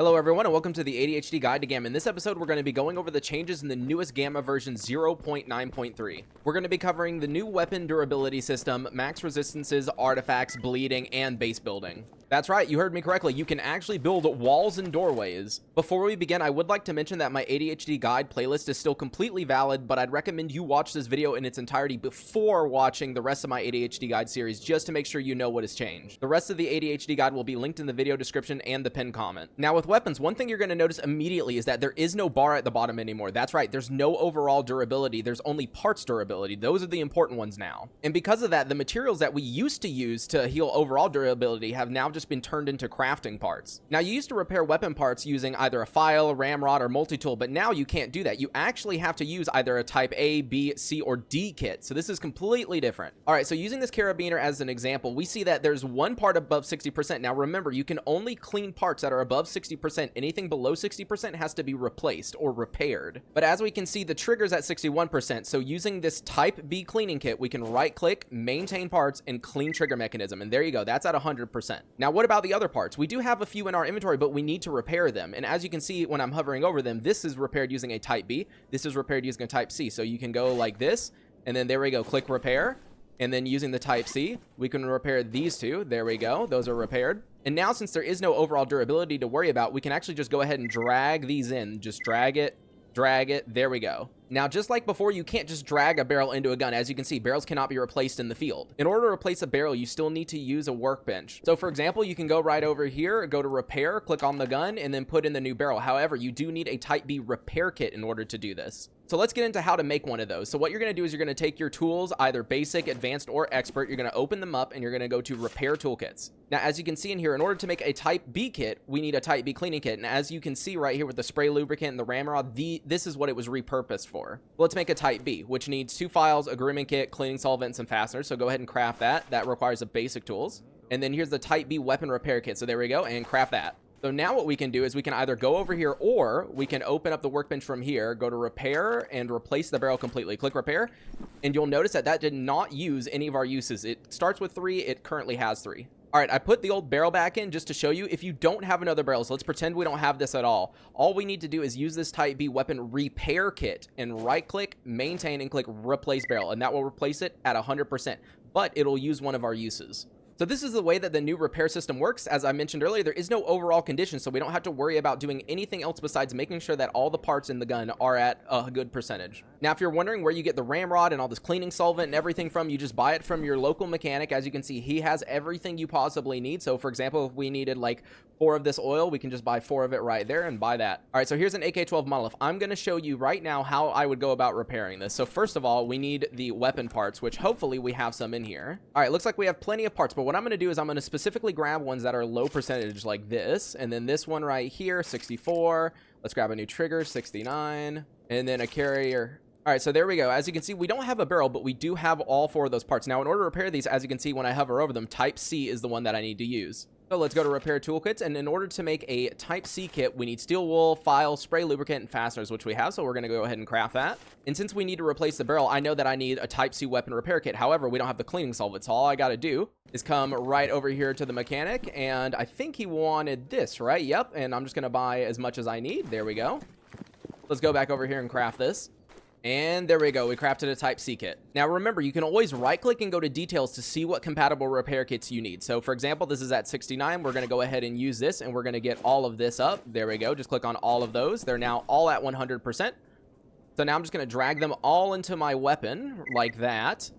Hello everyone and welcome to the ADHD Guide to Gamma. In this episode, we're going to be going over the changes in the newest Gamma version 0.9.3. We're going to be covering the new weapon durability system, max resistances, artifacts, bleeding, and base building. That's right, you heard me correctly. You can actually build walls and doorways. Before we begin, I would like to mention that my ADHD Guide playlist is still completely valid, but I'd recommend you watch this video in its entirety before watching the rest of my ADHD Guide series, just to make sure you know what has changed. The rest of the ADHD Guide will be linked in the video description and the pinned comment. Now with weapons, one thing you're going to notice immediately is that there is no bar at the bottom anymore. That's right, there's no overall durability, there's only parts durability. Those are the important ones now. And because of that, the materials that we used to use to heal overall durability have now just been turned into crafting parts. Now you used to repair weapon parts using either a file, ramrod, or multi-tool, but now you can't do that. You actually have to use either a type A, B, C, or D kit. So this is completely different. All right, so using this carabiner as an example, we see that there's one part above 60%. Now remember, you can only clean parts that are above 60%. Anything below 60% has to be replaced or repaired. But as we can see, the trigger's at 61%. So using this type B cleaning kit, we can right click, maintain parts, and clean trigger mechanism. And there you go, that's at 100%. Now what about the other parts? We do have a few in our inventory, but we need to repair them. And as you can see, when I'm hovering over them, this is repaired using a type B. This is repaired using a type C. So you can go like this, and then there we go, click repair. And then using the type C, we can repair these two. There we go, those are repaired. And now since there is no overall durability to worry about, we can actually just go ahead and drag these in. Just drag it, there we go. Now, just like before, you can't just drag a barrel into a gun. As you can see, barrels cannot be replaced in the field. In order to replace a barrel, you still need to use a workbench. So for example, you can go right over here, go to repair, click on the gun, and then put in the new barrel. However, you do need a type B repair kit in order to do this. So let's get into how to make one of those. So what you're going to do is you're going to take your tools, either basic, advanced, or expert. You're going to open them up and you're going to go to repair toolkits. Now, as you can see in here, in order to make a type B kit, we need a type B cleaning kit. And as you can see right here with the spray lubricant and the ramrod, this is what it was repurposed for. Let's make a type B, which needs 2 files, a grooming kit, cleaning solvent, and some fasteners. So go ahead and craft that. That requires a basic tools. And then here's the type B weapon repair kit. So there we go, and craft that. So now what we can do is we can either go over here or we can open up the workbench from here, go to repair and replace the barrel completely. Click repair, and you'll notice that that did not use any of our uses. It starts with 3, it currently has 3. All right, I put the old barrel back in just to show you if you don't have another barrel. So let's pretend we don't have this at all. All we need to do is use this type B weapon repair kit and right click, maintain, and click replace barrel. And that will replace it at 100%, but it'll use one of our uses. So this is the way that the new repair system works. As I mentioned earlier, there is no overall condition, so we don't have to worry about doing anything else besides making sure that all the parts in the gun are at a good percentage. Now, if you're wondering where you get the ramrod and all this cleaning solvent and everything from, you just buy it from your local mechanic. As you can see, he has everything you possibly need. So for example, if we needed like 4 of this oil, we can just buy 4 of it right there and buy that. All right, so here's an AK-12 monolith. I'm gonna show you right now how I would go about repairing this. So first of all, we need the weapon parts, which hopefully we have some in here. All right, looks like we have plenty of parts, but what I'm gonna do is I'm going to specifically grab ones that are low percentage like this, and then this one right here, 64. Let's grab a new trigger, 69, and then a carrier. All right, so there we go. As you can see, we don't have a barrel, but we do have all 4 of those parts. Now, in order to repair these, as you can see when I hover over them, type C is the one that I need to use. So let's go to repair toolkits, and in order to make a type C kit, we need steel wool, file, spray lubricant, and fasteners, which we have, so we're going to go ahead and craft that. And since we need to replace the barrel, I know that I need a type C weapon repair kit. However, we don't have the cleaning solvent, so all I got to do is come right over here to the mechanic, and I think he wanted this, right? Yep, and I'm just going to buy as much as I need. There we go. Let's go back over here and craft this. And there we go, we crafted a type C kit. Now remember, you can always right click and go to details to see what compatible repair kits you need. So for example, this is at 69. We're gonna go ahead and use this, and we're gonna get all of this up. There we go, just click on all of those. They're now all at 100%. So now I'm just gonna drag them all into my weapon like that.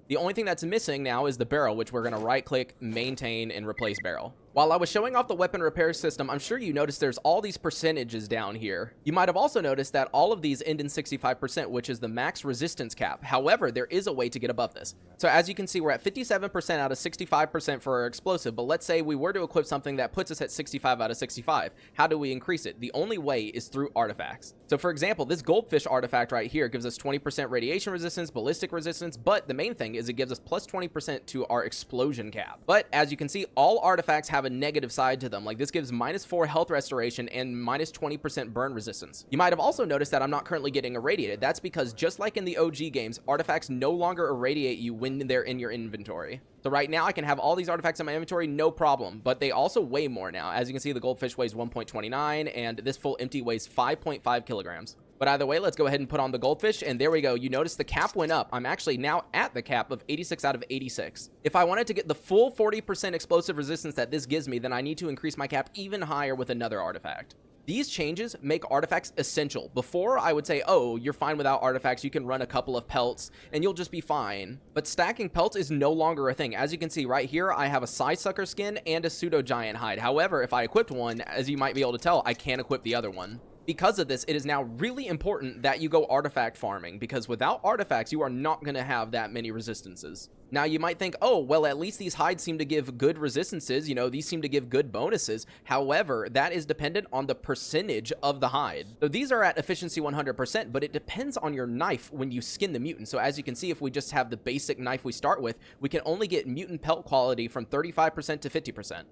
The only thing that's missing now is the barrel, which we're gonna right click, maintain, and replace barrel. While I was showing off the weapon repair system, I'm sure you noticed there's all these percentages down here. You might have also noticed that all of these end in 65%, which is the max resistance cap. However, there is a way to get above this. So as you can see, we're at 57% out of 65% for our explosive, but let's say we were to equip something that puts us at 65 out of 65. How do we increase it? The only way is through artifacts. So for example, this goldfish artifact right here gives us 20% radiation resistance, ballistic resistance, but the main thing is it gives us plus 20% to our explosion cap. But as you can see, all artifacts have have a negative side to them. Like, this gives -4 health restoration and -20% burn resistance. You might have also noticed that I'm not currently getting irradiated. That's because just like in the OG games, artifacts no longer irradiate you when they're in your inventory. So right now I can have all these artifacts in my inventory, no problem, but they also weigh more now. As you can see, the goldfish weighs 1.29 and this full empty weighs 5.5 kilograms. But either way, let's go ahead and put on the goldfish, and there we go. You notice the cap went up. I'm actually now at the cap of 86 out of 86. If I wanted to get the full 40% explosive resistance that this gives me, then I need to increase my cap even higher with another artifact. These changes make artifacts essential. Before, I would say, oh, you're fine without artifacts. You can run a couple of pelts, and you'll just be fine. But stacking pelts is no longer a thing. As you can see right here, I have a Psysucker skin and a Pseudo Giant hide. However, if I equipped one, as you might be able to tell, I can't equip the other one. Because of this, it is now really important that you go artifact farming, because without artifacts, you are not going to have that many resistances. Now, you might think, oh, well, at least these hides seem to give good resistances. You know, these seem to give good bonuses. However, that is dependent on the percentage of the hide. So these are at efficiency 100%, but it depends on your knife when you skin the mutant. So as you can see, if we just have the basic knife we start with, we can only get mutant pelt quality from 35% to 50%.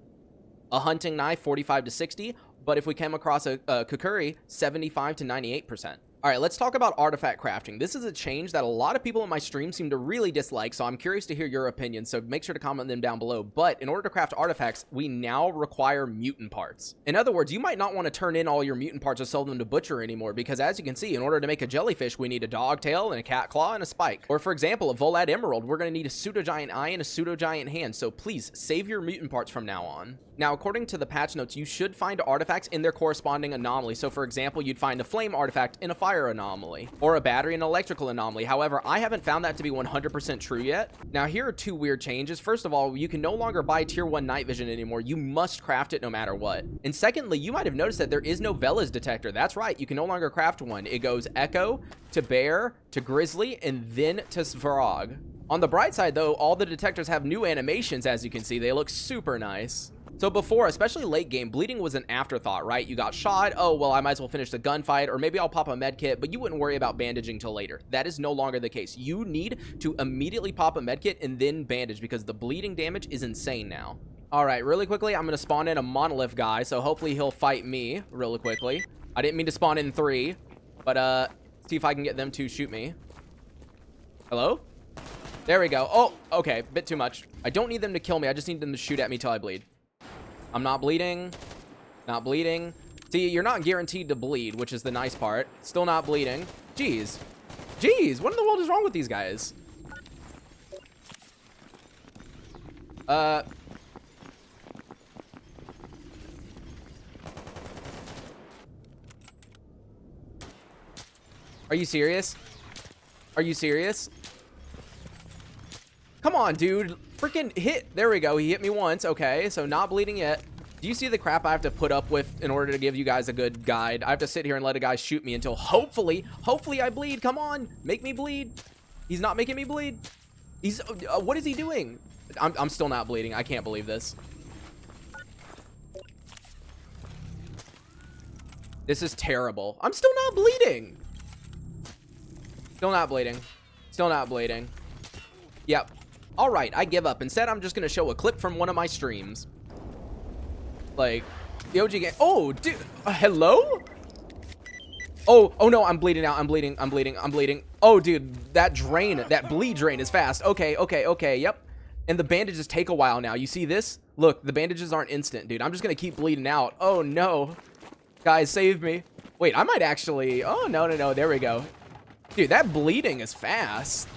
A hunting knife, 45 to 60, but if we came across a Kukuri, 75 to 98%. All right, let's talk about artifact crafting. This is a change that a lot of people in my stream seem to really dislike, so I'm curious to hear your opinion, so make sure to comment them down below. But in order to craft artifacts, we now require mutant parts. In other words, you might not want to turn in all your mutant parts or sell them to Butcher anymore, because as you can see, in order to make a jellyfish, we need a dog tail and a cat claw and a spike. Or for example, a Volad Emerald, we're going to need a Pseudo Giant eye and a Pseudo Giant hand, so please save your mutant parts from now on. Now, according to the patch notes, you should find artifacts in their corresponding anomaly. So for example, you'd find a flame artifact in a fire anomaly, or a battery and electrical anomaly. However, I haven't found that to be 100% true yet. Now, here are two weird changes. First of all, you can no longer buy tier 1 night vision anymore. You must craft it no matter what. And secondly, you might have noticed that there is no Vela's detector. That's right, you can no longer craft one. It goes Echo to Bear to Grizzly and then to Svarog. On the bright side though, all the detectors have new animations. As you can see, they look super nice. So before, especially late game, bleeding was an afterthought, right? You got shot, oh, well, I might as well finish the gunfight, or maybe I'll pop a med kit, but you wouldn't worry about bandaging till later. That is no longer the case. You need to immediately pop a med kit and then bandage, because the bleeding damage is insane now. All right, really quickly, I'm going to spawn in a monolith guy, so hopefully he'll fight me really quickly. I didn't mean to spawn in 3, but see if I can get them to shoot me. Hello? There we go. Oh, okay, bit too much. I don't need them to kill me. I just need them to shoot at me till I bleed. I'm not bleeding. Not bleeding. See, you're not guaranteed to bleed, which is the nice part. Still not bleeding. Jeez. Jeez, what in the world is wrong with these guys? Are you serious? Are you serious? Come on, dude. Freaking hit. There we go. He hit me once. Okay, so not bleeding yet. Do you see the crap I have to put up with in order to give you guys a good guide? I have to sit here and let a guy shoot me until hopefully I bleed. Come on. Make me bleed. He's not making me bleed. He's... what is he doing? I'm still not bleeding. I can't believe this. This is terrible. I'm still not bleeding. Still not bleeding. Still not bleeding. Yep. All right, I give up. Instead, I'm just going to show a clip from one of my streams. Like, the OG game. Oh, dude. Hello? Oh no, I'm bleeding out. I'm bleeding. Oh, dude, that drain, that bleed drain is fast. Okay, yep. And the bandages take a while now. You see this? Look, the bandages aren't instant, dude. I'm just going to keep bleeding out. Oh, no. Guys, save me. Wait, I might actually... Oh, no. There we go. Dude, that bleeding is fast.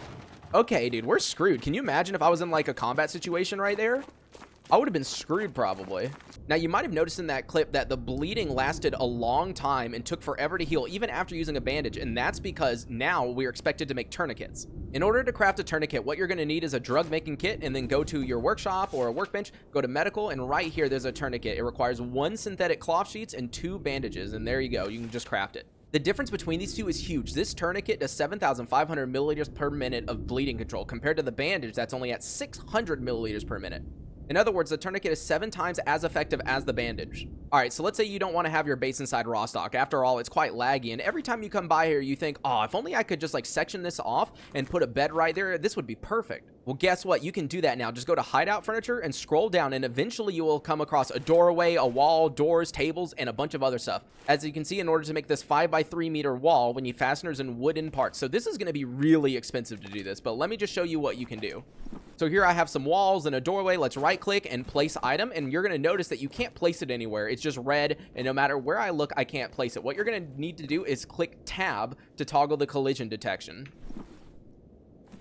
Okay, dude, we're screwed. Can you imagine if I was in like a combat situation right there? I would have been screwed probably. Now, you might have noticed in that clip that the bleeding lasted a long time and took forever to heal, even after using a bandage, and that's because now we're expected to make tourniquets. In order to craft a tourniquet, what you're going to need is a drug-making kit, and then go to your workshop or a workbench, go to medical, and right here there's a tourniquet. It requires 1 synthetic cloth sheets and 2 bandages, and there you go. You can just craft it. The difference between these two is huge. This tourniquet does 7,500 milliliters per minute of bleeding control compared to the bandage that's only at 600 milliliters per minute. In other words, the tourniquet is 7 times as effective as the bandage. All right, so let's say you don't want to have your base inside raw stock. After all, it's quite laggy, and every time you come by here, you think, oh, if only I could just like section this off and put a bed right there, this would be perfect. Well, guess what? You can do that now. Just go to hideout furniture and scroll down, and eventually you will come across a doorway, a wall, doors, tables, and a bunch of other stuff. As you can see, in order to make this 5x3 meter wall, we need fasteners and wooden parts. So this is going to be really expensive to do this, but let me just show you what you can do. So here I have some walls and a doorway. Let's right click and place item, and you're going to notice that you can't place it anywhere. It's just red, and no matter where I look, I can't place it. What you're going to need to do is click tab to toggle the collision detection.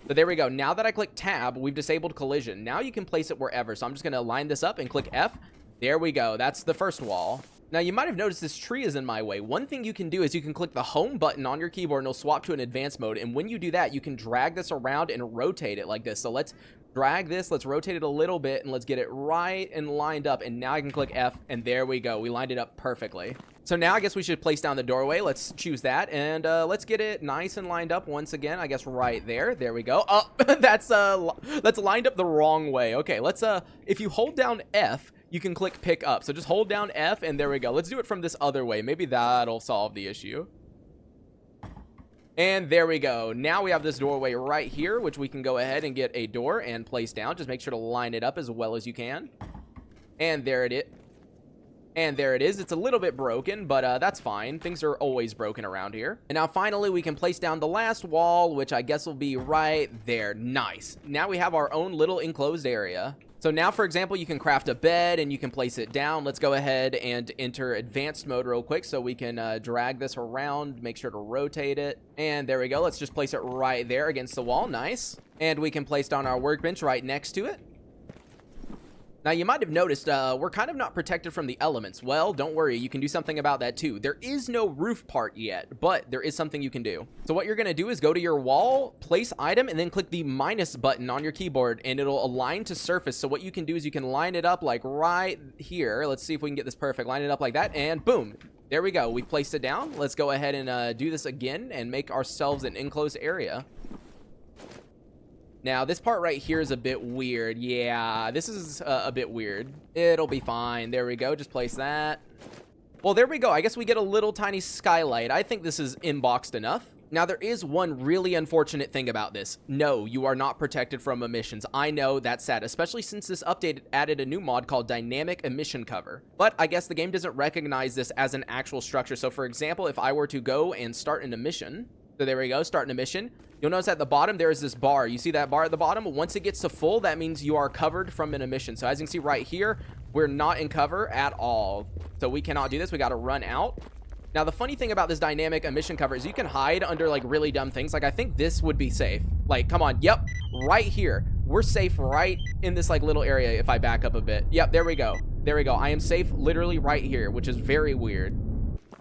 So there we go. Now that I click tab, we've disabled collision. Now you can place it wherever. So I'm just going to line this up and click F. There we go. That's the first wall. Now, you might have noticed this tree is in my way. One thing you can do is you can click the home button on your keyboard and it'll swap to an advanced mode. And when you do that, you can drag this around and rotate it like this. So let's drag this, let's rotate it a little bit, and let's get it right and lined up. And now I can click F, and there we go. We lined it up perfectly. So now I guess we should place down the doorway. Let's choose that, and let's get it nice and lined up once again. I guess right there. There we go. Oh, that's lined up the wrong way. Okay, let's if you hold down F, you can click pick up. So just hold down F, and there we go. Let's do it from this other way. Maybe that'll solve the issue. And there we go. Now we have this doorway right here, which we can go ahead and get a door and place down. Just make sure to line it up as well as you can. And there it is. And there it is. It's a little bit broken, but that's fine. Things are always broken around here. And now finally we can place down the last wall, which I guess will be right there. Nice. Now we have our own little enclosed area. So now, for example, you can craft a bed and you can place it down. Let's go ahead and enter advanced mode real quick so we can drag this around, make sure to rotate it. And there we go. Let's just place it right there against the wall. Nice. And we can place down our workbench right next to it. Now, you might have noticed we're kind of not protected from the elements. Well, don't worry. You can do something about that, too. There is no roof part yet, but there is something you can do. So what you're going to do is go to your wall, place item, and then click the minus button on your keyboard, and it'll align to surface. So what you can do is you can line it up like right here. Let's see if we can get this perfect. Line it up like that, and boom. There we go. We've placed it down. Let's go ahead and do this again and make ourselves an enclosed area. Now, this part right here is a bit weird. Yeah, this is a bit weird. It'll be fine. There we go. Just place that. Well, there we go. I guess we get a little tiny skylight. I think this is inboxed enough. Now, there is one really unfortunate thing about this. No, you are not protected from emissions. I know, that's sad, especially since this update added a new mod called Dynamic Emission Cover. But I guess the game doesn't recognize this as an actual structure. So, for example, if I were to go and start an emission, so there we go, start an emission. You'll notice at the bottom, there is this bar. You see that bar at the bottom? Once it gets to full, that means you are covered from an emission. So as you can see right here, we're not in cover at all. So we cannot do this. We got to run out. Now, the funny thing about this dynamic emission cover is you can hide under like really dumb things. Like I think this would be safe. Like, come on. Yep. Right here. We're safe right in this like little area if I back up a bit. Yep. There we go. There we go. I am safe literally right here, which is very weird.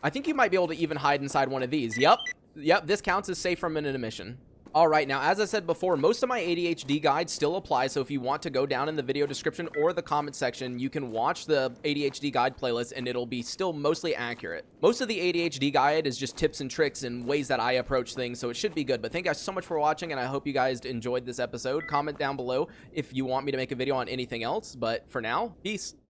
I think you might be able to even hide inside one of these. Yep. Yep. This counts as safe from an emission. All right, now, as I said before, most of my ADHD guides still apply, so if you want to go down in the video description or the comment section, you can watch the ADHD guide playlist, and it'll be still mostly accurate. Most of the ADHD guide is just tips and tricks and ways that I approach things, so it should be good. But thank you guys so much for watching, and I hope you guys enjoyed this episode. Comment down below if you want me to make a video on anything else, but for now, peace.